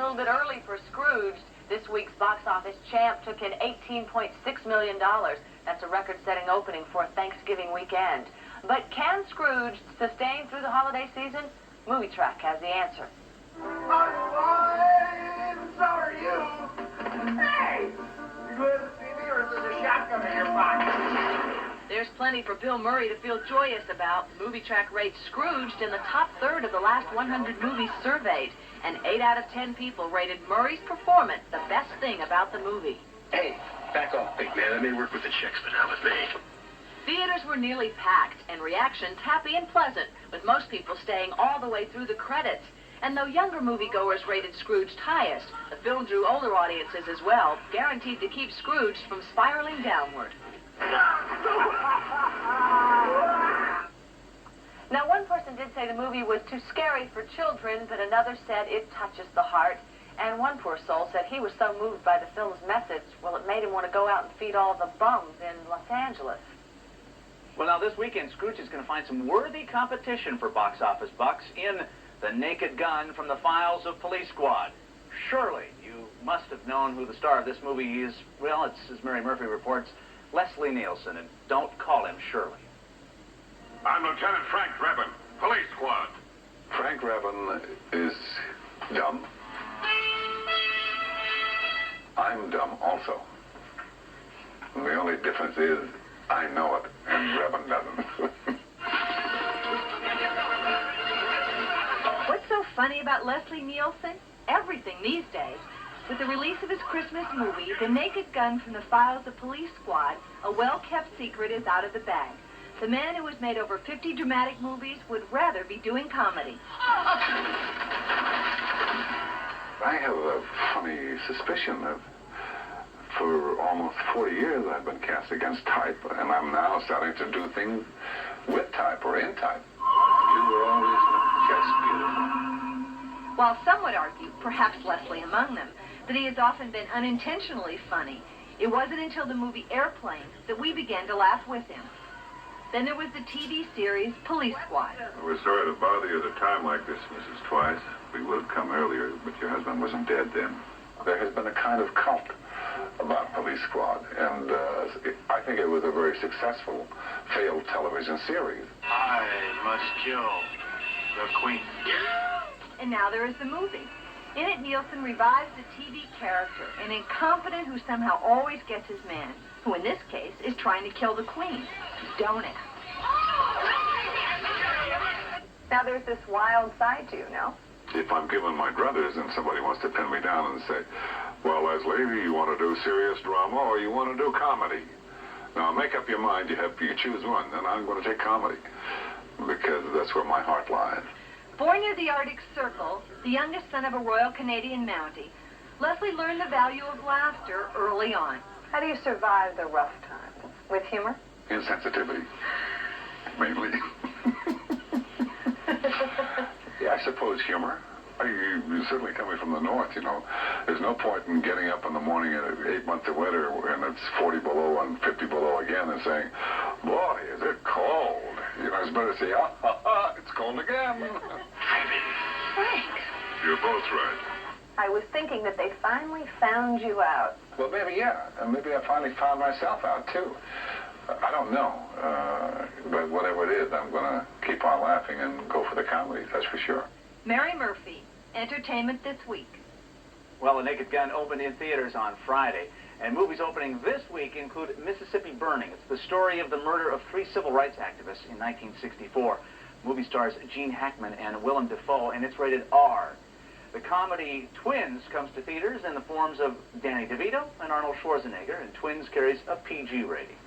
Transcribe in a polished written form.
little bit early for Scrooged. This week's box office champ took in $18.6 million. That's a record-setting opening for a Thanksgiving weekend. But can Scrooge sustain through the holiday season? Movie Trac has the answer. I'm fine. So are you. Hey! You glad to see me, or is there a shotgun in your pocket? There's plenty for Bill Murray to feel joyous about. Movie Trac rates Scrooged in the top third of the last 100 movies surveyed, and 8 out of 10 people rated Murray's performance the best thing about the movie. Hey, back off, big man. I may work with the chicks, but not with me. Theaters were nearly packed, and reactions happy and pleasant, with most people staying all the way through the credits. And though younger moviegoers rated Scrooged highest, the film drew older audiences as well, guaranteed to keep Scrooged from spiraling downward. Now, one person did say the movie was too scary for children, but another said it touches the heart. And one poor soul said he was so moved by the film's message, well, it made him want to go out and feed all the bums in Los Angeles. Well, now, this weekend, Scrooge is going to find some worthy competition for box office bucks in The Naked Gun from the Files of Police Squad. Surely, you must have known who the star of this movie is. Well, it's, as Mary Murphy reports, Leslie Nielsen, and don't call him Shirley. I'm Lieutenant Frank Drebin, Police Squad. Frank Drebin is dumb. I'm dumb also. And the only difference is I know it, and Drebin doesn't. What's so funny about Leslie Nielsen? Everything these days. With the release of his Christmas movie, The Naked Gun from the Files of Police Squad, a well-kept secret is out of the bag. The man who has made over 50 dramatic movies would rather be doing comedy. I have a funny suspicion that for almost 40 years I've been cast against type, and I'm now starting to do things with type or in type. You were always just beautiful. While some would argue, perhaps Leslie among them, that he has often been unintentionally funny, it wasn't until the movie Airplane that we began to laugh with him. Then there was the TV series Police Squad. We're sorry to bother you at a time like this, Mrs. Twice. We would have come earlier, but your husband wasn't dead then. There has been a kind of cult about Police Squad, and I think it was a very successful failed television series. I must kill the Queen. And now there is the movie. In it, Nielsen revives the TV character, an incompetent who somehow always gets his man, who in this case is trying to kill the Queen. Don't ask. Now there's this wild side to you, no? If I'm given my druthers and somebody wants to pin me down and say, well, Leslie, you want to do serious drama or you want to do comedy? Now, make up your mind. You choose one, and I'm going to take comedy because that's where my heart lies. Born near the Arctic Circle, the youngest son of a Royal Canadian Mountie, Leslie learned the value of laughter early on. How do you survive the rough times? With humor? Insensitivity, mainly. Yeah, I suppose humor. You're certainly coming from the north, you know. There's no point in getting up in the morning at 8 months of winter and it's 40 below and 50 below again and saying, boy, is it cold. You know, it's better to say, it's cold again. Frank. You're both right. I was thinking that they finally found you out. Well, maybe, yeah. And maybe I finally found myself out, too. I don't know. But whatever it is, I'm going to keep on laughing and go for the comedy, that's for sure. Mary Murphy, Entertainment This Week. Well, The Naked Gun opened in theaters on Friday, and movies opening this week include Mississippi Burning. It's the story of the murder of 3 civil rights activists in 1964. Movie stars Gene Hackman and Willem Dafoe, and it's rated R. The comedy Twins comes to theaters in the forms of Danny DeVito and Arnold Schwarzenegger, and Twins carries a PG rating.